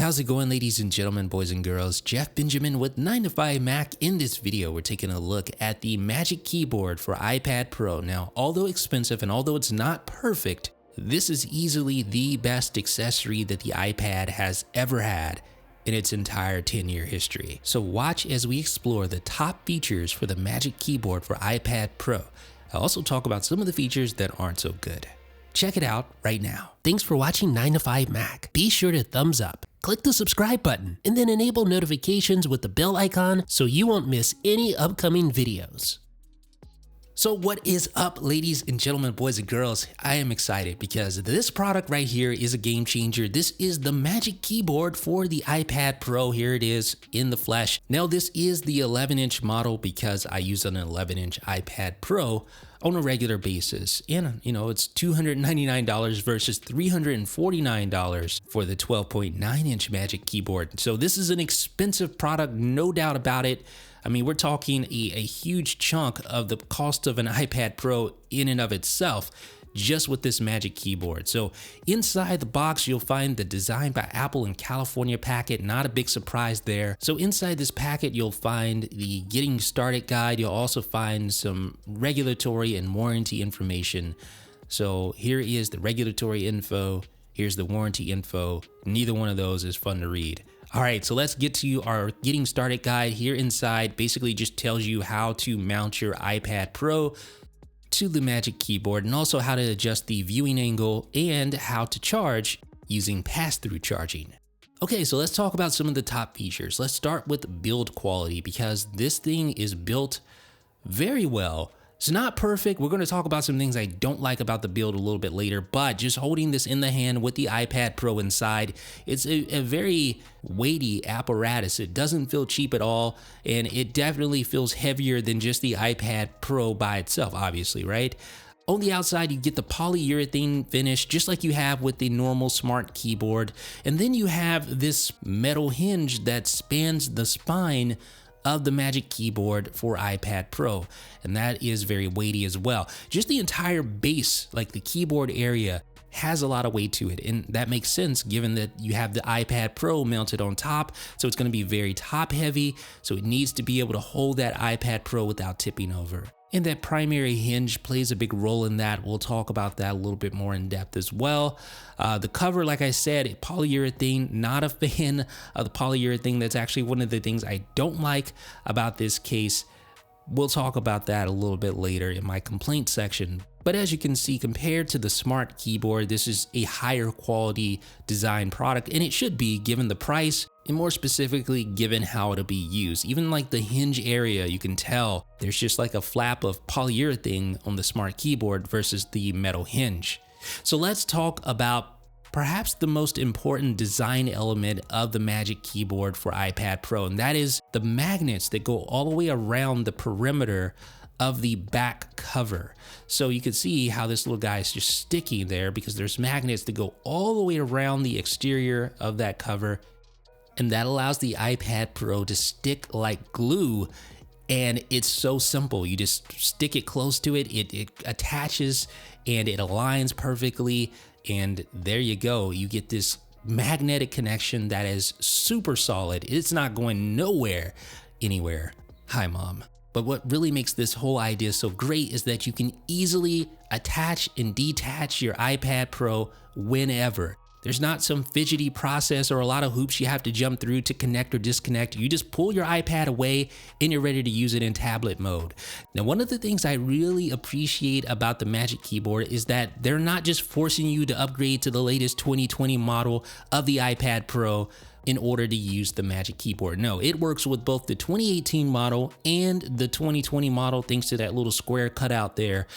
how's it going, ladies and gentlemen, boys and girls? Jeff Benjamin with 9 to 5 Mac. In this video, we're taking a look at the Magic Keyboard for iPad Pro. Now, although expensive and although it's not perfect, this is easily the best accessory that the iPad has ever had in its entire 10-year history. So watch as we explore the top features for the Magic Keyboard for iPad Pro. I'll also talk about some of the features that aren't so good. Check it out right now. Thanks for watching 9 to 5 Mac. Be sure to thumbs up, click the subscribe button, and then enable notifications with the bell icon so you won't miss any upcoming videos. So what is up, ladies and gentlemen, boys and girls? I am excited because this product right here is a game changer. This is the Magic Keyboard for the iPad Pro. Here it is in the flesh. Now this is the 11-inch model because I use an 11-inch iPad Pro on a regular basis. And you know, it's $299 versus $349 for the 12.9-inch Magic Keyboard. So this is an expensive product, no doubt about it. I mean, we're talking a huge chunk of the cost of an iPad Pro in and of itself, just with this Magic Keyboard. So inside the box, you'll find the Designed by Apple in California packet, not a big surprise there. So inside this packet, you'll find the Getting Started guide. You'll also find some regulatory and warranty information. So here is the regulatory info. Here's the warranty info. Neither one of those is fun to read. All right, so let's get to our Getting Started guide. Here inside basically just tells you how to mount your iPad Pro to the Magic Keyboard and also how to adjust the viewing angle and how to charge using pass-through charging. Okay, so let's talk about some of the top features. Let's start with build quality because this thing is built very well. It's not perfect. We're going to talk about some things I don't like about the build a little bit later, but just holding this in the hand with the iPad Pro inside, it's a very weighty apparatus. It doesn't feel cheap at all, and it definitely feels heavier than just the iPad Pro by itself, obviously, right? On the outside, you get the polyurethane finish, just like you have with the normal smart keyboard. And then you have this metal hinge that spans the spine of the Magic Keyboard for iPad Pro, and that is very weighty as well. Just the entire base, like the keyboard area, has a lot of weight to it, and that makes sense given that you have the iPad Pro mounted on top, so it's going to be very top heavy, so it needs to be able to hold that iPad Pro without tipping over. And that primary hinge plays a big role in that. We'll talk about that a little bit more in depth as well. The cover, like I said, polyurethane, not a fan of the polyurethane. That's actually one of the things I don't like about this case. We'll talk about that a little bit later in my complaint section. But as you can see, compared to the smart keyboard, this is a higher quality design product, and it should be given the price, and more specifically, given how it'll be used. Even like the hinge area, you can tell there's just like a flap of polyurethane on the smart keyboard versus the metal hinge. So let's talk about perhaps the most important design element of the Magic Keyboard for iPad Pro, and that is the magnets that go all the way around the perimeter of the back cover. So you can see how this little guy is just sticking there because there's magnets that go all the way around the exterior of that cover, and that allows the iPad Pro to stick like glue. And it's so simple. You just stick it close to it, it attaches and it aligns perfectly, and there you go. You get this magnetic connection that is super solid. It's not going nowhere, anywhere. Hi, Mom. But what really makes this whole idea so great is that you can easily attach and detach your iPad Pro whenever. There's not some fidgety process or a lot of hoops you have to jump through to connect or disconnect. You just pull your iPad away and you're ready to use it in tablet mode. Now, one of the things I really appreciate about the Magic Keyboard is that they're not just forcing you to upgrade to the latest 2020 model of the iPad Pro in order to use the Magic Keyboard. No, it works with both the 2018 model and the 2020 model thanks to that little square cutout there.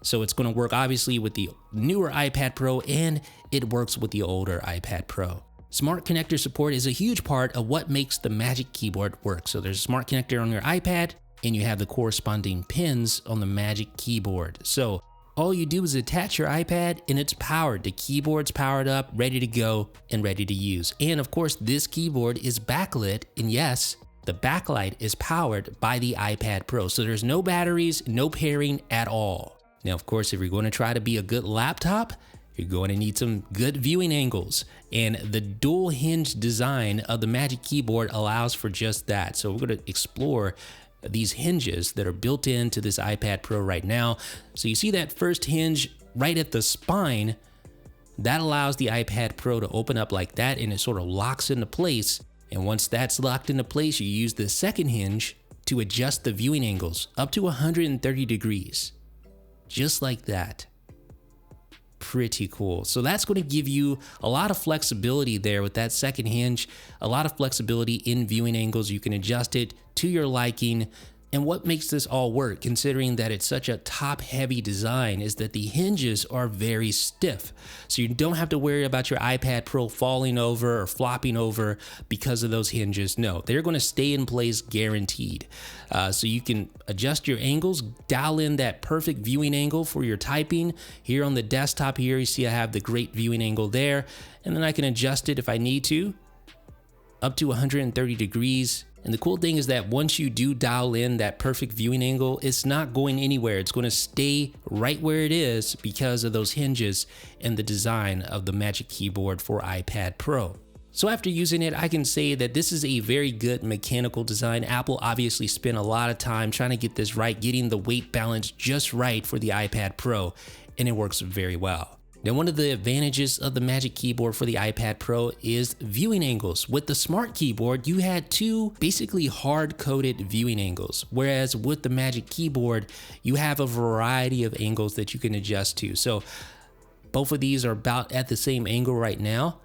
So it's going to work obviously with the newer iPad Pro, and it works with the older iPad Pro. Smart connector support is a huge part of what makes the Magic Keyboard work. So there's a smart connector on your iPad, and you have the corresponding pins on the Magic Keyboard. So all you do is attach your iPad and it's powered. The keyboard's powered up, ready to go, and ready to use. And of course, this keyboard is backlit, and yes, the backlight is powered by the iPad Pro. So there's no batteries, no pairing at all. Now, of course, if you're going to try to be a good laptop, you're going to need some good viewing angles, and the dual hinge design of the Magic Keyboard allows for just that. So we're going to explore these hinges that are built into this iPad Pro right now. So you see that first hinge right at the spine, that allows the iPad Pro to open up like that, and it sort of locks into place. And once that's locked into place, you use the second hinge to adjust the viewing angles up to 130 degrees, just like that. Pretty cool. So that's going to give you a lot of flexibility there with that second hinge, a lot of flexibility in viewing angles. You can adjust it to your liking. And what makes this all work, considering that it's such a top-heavy design, is that the hinges are very stiff. So you don't have to worry about your iPad Pro falling over or flopping over because of those hinges. No, they're going to stay in place guaranteed. So you can adjust your angles, dial in that perfect viewing angle for your typing. Here on the desktop here, you see I have the great viewing angle there. And then I can adjust it if I need to, up to 130 degrees. And the cool thing is that once you do dial in that perfect viewing angle, it's not going anywhere. It's going to stay right where it is because of those hinges and the design of the Magic Keyboard for iPad Pro. So after using it, I can say that this is a very good mechanical design. Apple obviously spent a lot of time trying to get this right, getting the weight balance just right for the iPad Pro, and it works very well. Now, one of the advantages of the Magic Keyboard for the iPad Pro is viewing angles. With the Smart Keyboard, you had two basically hard-coded viewing angles, whereas with the Magic Keyboard, you have a variety of angles that you can adjust to. So both of these are about at the same angle right now,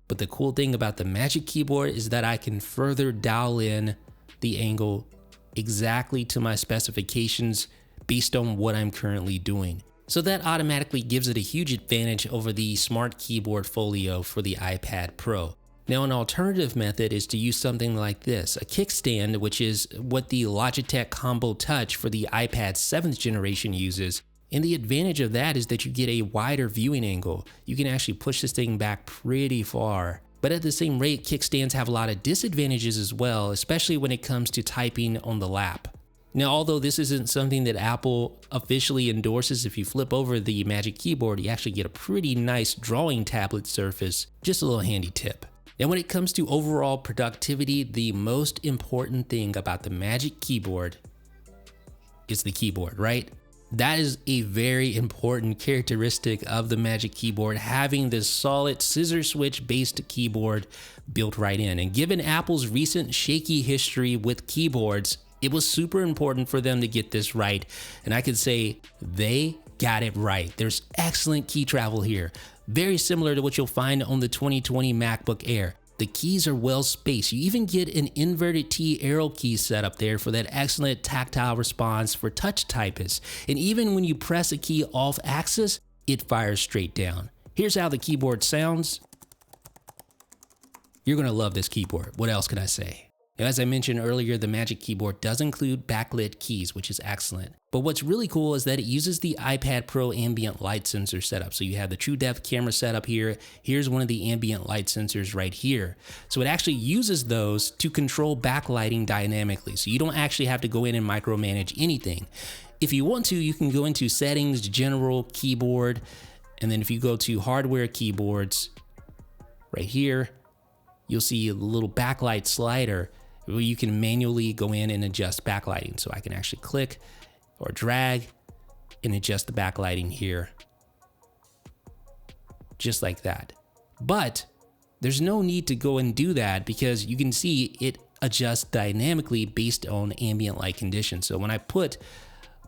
but the cool thing about the Magic Keyboard is that I can further dial in the angle exactly to my specifications based on what I'm currently doing. So that automatically gives it a huge advantage over the Smart Keyboard Folio for the iPad Pro. Now, an alternative method is to use something like this, a kickstand, which is what the Logitech Combo Touch for the iPad 7th generation uses. And the advantage of that is that you get a wider viewing angle. You can actually push this thing back pretty far. But at the same rate, kickstands have a lot of disadvantages as well, especially when it comes to typing on the lap. Now, although this isn't something that Apple officially endorses, if you flip over the Magic Keyboard, you actually get a pretty nice drawing tablet surface. Just a little handy tip. Now, when it comes to overall productivity, the most important thing about the Magic Keyboard is the keyboard, right? That is a very important characteristic of the Magic Keyboard, having this solid scissor switch based keyboard built right in. And given Apple's recent shaky history with keyboards, it was super important for them to get this right, and I could say they got it right. There's excellent key travel here, very similar to what you'll find on the 2020 MacBook Air. The keys are well spaced. You even get an inverted T arrow key set up there for that excellent tactile response for touch typists. And even when you press a key off axis, it fires straight down. Here's how the keyboard sounds. You're gonna love this keyboard. What else can I say? Now, as I mentioned earlier, the Magic Keyboard does include backlit keys, which is excellent. But what's really cool is that it uses the iPad Pro ambient light sensor setup. So you have the true depth camera setup here. Here's one of the ambient light sensors right here. So it actually uses those to control backlighting dynamically. So you don't actually have to go in and micromanage anything. If you want to, you can go into settings, general, keyboard, and then if you go to hardware keyboards, right here, you'll see a little backlight slider where you can manually go in and adjust backlighting. So I can actually click or drag and adjust the backlighting here, just like that. But there's no need to go and do that because you can see it adjusts dynamically based on ambient light conditions. So when I put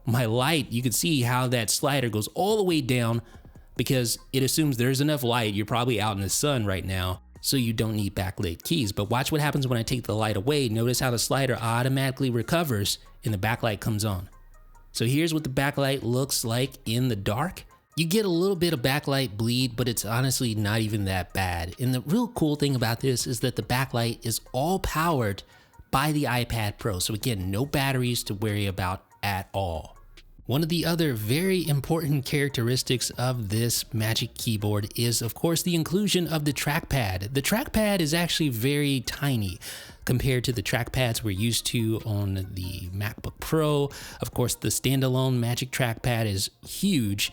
my light, you can see how that slider goes all the way down because it assumes there's enough light. You're probably out in the sun right now, so you don't need backlit keys. But watch what happens when I take the light away. Notice how the slider automatically recovers and the backlight comes on. So here's what the backlight looks like in the dark. You get a little bit of backlight bleed, but it's honestly not even that bad. And the real cool thing about this is that the backlight is all powered by the iPad Pro. So again, no batteries to worry about at all. One of the other very important characteristics of this Magic Keyboard is, of course, the inclusion of the trackpad. The trackpad is actually very tiny compared to the trackpads we're used to on the MacBook Pro. Of course, the standalone Magic Trackpad is huge.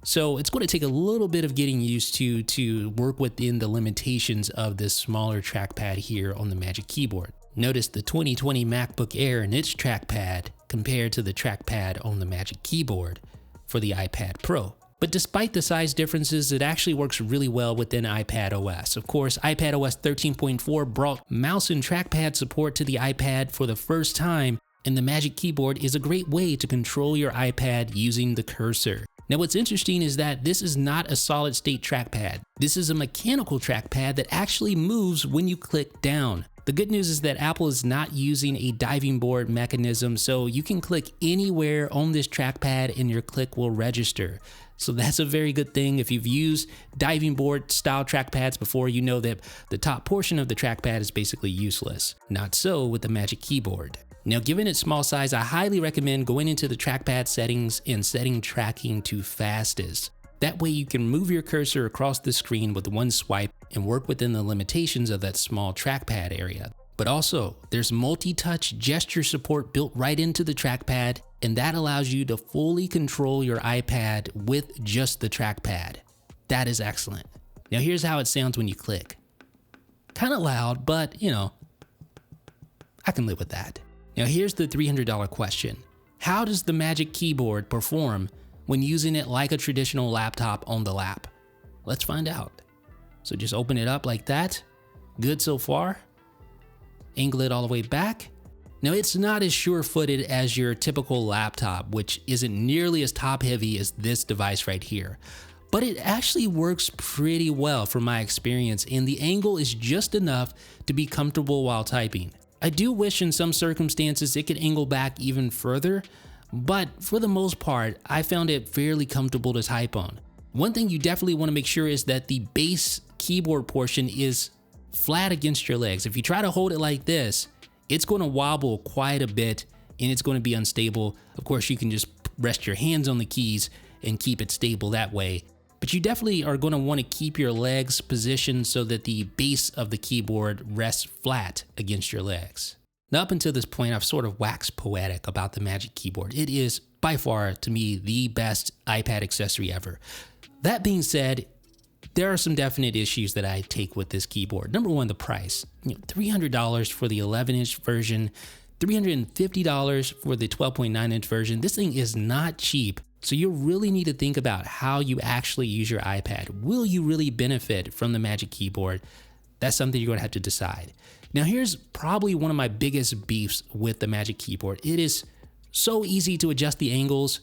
So it's going to take a little bit of getting used to work within the limitations of this smaller trackpad here on the Magic Keyboard. Notice the 2020 MacBook Air and its trackpad compared to the trackpad on the Magic Keyboard for the iPad Pro. But despite the size differences, it actually works really well within iPadOS. Of course, iPadOS 13.4 brought mouse and trackpad support to the iPad for the first time, and the Magic Keyboard is a great way to control your iPad using the cursor. Now what's interesting is that this is not a solid state trackpad. This is a mechanical trackpad that actually moves when you click down. The good news is that Apple is not using a diving board mechanism, so you can click anywhere on this trackpad and your click will register. So that's a very good thing. If you've used diving board style trackpads before, you know that the top portion of the trackpad is basically useless. Not so with the Magic Keyboard. Now, given its small size, I highly recommend going into the trackpad settings and setting tracking to fastest. That way you can move your cursor across the screen with one swipe and work within the limitations of that small trackpad area. But also, there's multi-touch gesture support built right into the trackpad, and that allows you to fully control your iPad with just the trackpad. That is excellent. Now here's how it sounds when you click. Kind of loud, but you know, I can live with that. Now here's the $300 question. How does the Magic Keyboard perform when using it like a traditional laptop on the lap? Let's find out. So just open it up like that. Good so far. Angle it all the way back. Now it's not as sure-footed as your typical laptop, which isn't nearly as top-heavy as this device right here. But it actually works pretty well from my experience, and the angle is just enough to be comfortable while typing. I do wish in some circumstances it could angle back even further, but for the most part, I found it fairly comfortable to type on. One thing you definitely want to make sure is that the base keyboard portion is flat against your legs. If you try to hold it like this, it's going to wobble quite a bit and it's going to be unstable. Of course, you can just rest your hands on the keys and keep it stable that way. But you definitely are going to want to keep your legs positioned so that the base of the keyboard rests flat against your legs. Now up until this point, I've sort of waxed poetic about the Magic Keyboard. It is by far, to me, the best iPad accessory ever. That being said, there are some definite issues that I take with this keyboard. Number one, the price. $300 for the 11-inch version, $350 for the 12.9-inch version. This thing is not cheap. So you really need to think about how you actually use your iPad. Will you really benefit from the Magic Keyboard? That's something you're going to have to decide. Now here's probably one of my biggest beefs with the Magic Keyboard. It is so easy to adjust the angles,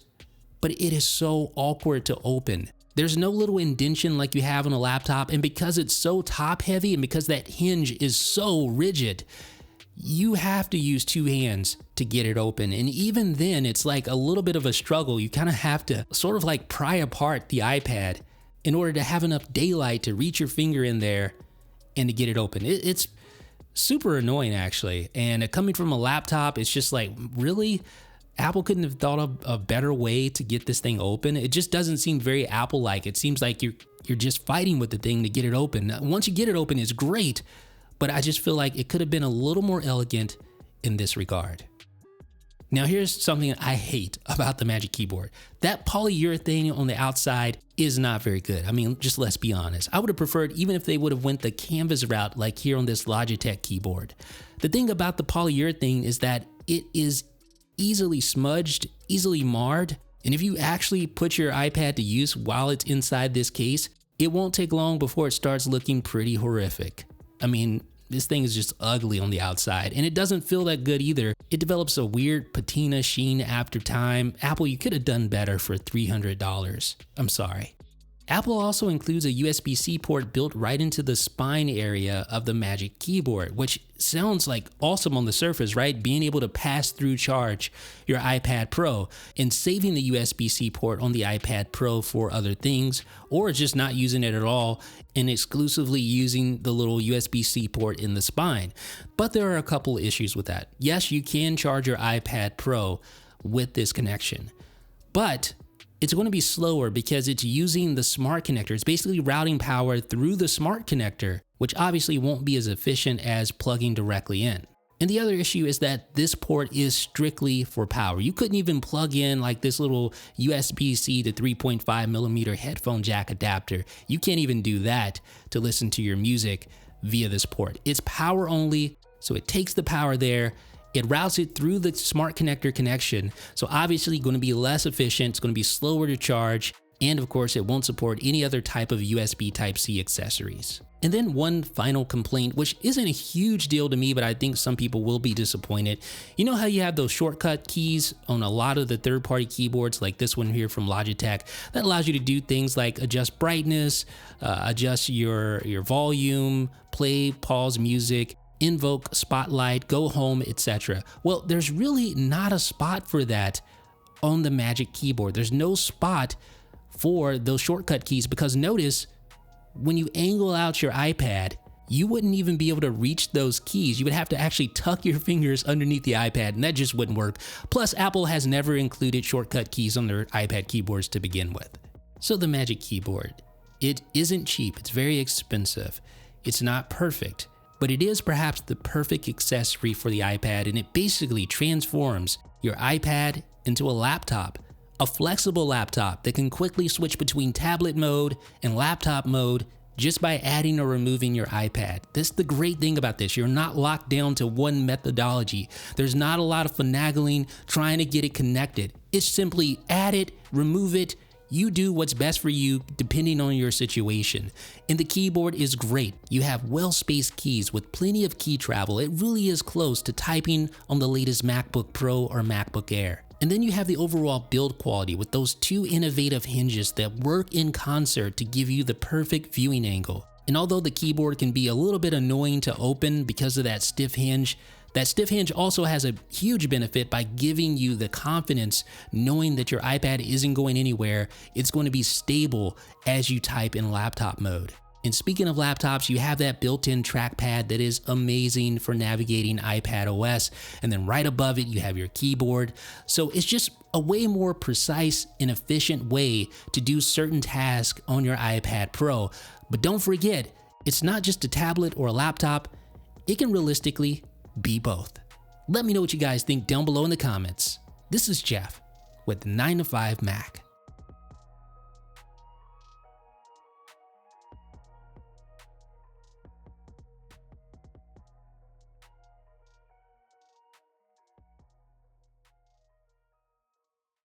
but it is so awkward to open. There's no little indentation like you have on a laptop, and because it's so top heavy and because that hinge is so rigid, you have to use two hands to get it open. And even then, it's like a little bit of a struggle. You kind of have to sort of like pry apart the iPad in order to have enough daylight to reach your finger in there and to get it open. It's super annoying actually. And coming from a laptop, it's just like, really? Apple couldn't have thought of a better way to get this thing open? It just doesn't seem very Apple-like. It seems like you're just fighting with the thing to get it open. Now, once you get it open, it's great, but I just feel like it could have been a little more elegant in this regard. Now here's something I hate about the Magic Keyboard. That polyurethane on the outside is not very good. I mean, just let's be honest. I would have preferred even if they would have went the canvas route like here on this Logitech keyboard. The thing about the polyurethane is that it is easily smudged, easily marred, and if you actually put your iPad to use while it's inside this case, it won't take long before it starts looking pretty horrific. I mean, this thing is just ugly on the outside, and it doesn't feel that good either. It develops a weird patina sheen after time. Apple, you could have done better for $300. I'm sorry. Apple also includes a USB-C port built right into the spine area of the Magic Keyboard, which sounds like awesome on the surface, right? Being able to pass through charge your iPad Pro and saving the USB-C port on the iPad Pro for other things, or just not using it at all and exclusively using the little USB-C port in the spine. But there are a couple issues with that. Yes, you can charge your iPad Pro with this connection, but it's going to be slower because it's using the smart connector. It's basically routing power through the smart connector, which obviously won't be as efficient as plugging directly in. And the other issue is that this port is strictly for power. You couldn't even plug in like this little USB-C to 3.5mm headphone jack adapter. You can't even do that to listen to your music via this port. It's power only, so it takes the power there. It routes it through the smart connector connection. So obviously going to be less efficient, it's going to be slower to charge, and of course it won't support any other type of USB Type-C accessories. And then one final complaint, which isn't a huge deal to me, but I think some people will be disappointed. You know how you have those shortcut keys on a lot of the third-party keyboards, like this one here from Logitech, that allows you to do things like adjust brightness, adjust your volume, play, pause music, invoke, spotlight, go home, etc. Well, there's really not a spot for that on the Magic Keyboard. There's no spot for those shortcut keys because notice, when you angle out your iPad, you wouldn't even be able to reach those keys. You would have to actually tuck your fingers underneath the iPad, and that just wouldn't work. Plus, Apple has never included shortcut keys on their iPad keyboards to begin with. So the Magic Keyboard, it isn't cheap, it's very expensive. It's not perfect, but it is perhaps the perfect accessory for the iPad, and it basically transforms your iPad into a laptop. A flexible laptop that can quickly switch between tablet mode and laptop mode just by adding or removing your iPad. That's the great thing about this. You're not locked down to one methodology. There's not a lot of finagling trying to get it connected. It's simply add it, remove it. You do what's best for you depending on your situation. And the keyboard is great. You have well-spaced keys with plenty of key travel. It really is close to typing on the latest MacBook Pro or MacBook Air. And then you have the overall build quality with those two innovative hinges that work in concert to give you the perfect viewing angle. And although the keyboard can be a little bit annoying to open because of that stiff hinge also has a huge benefit by giving you the confidence knowing that your iPad isn't going anywhere. It's going to be stable as you type in laptop mode. And speaking of laptops, you have that built-in trackpad that is amazing for navigating iPadOS. And then right above it, you have your keyboard. So it's just a way more precise and efficient way to do certain tasks on your iPad Pro. But don't forget, it's not just a tablet or a laptop. It can realistically be both. Let me know what you guys think down below in the comments. This is Jeff with 9to5Mac.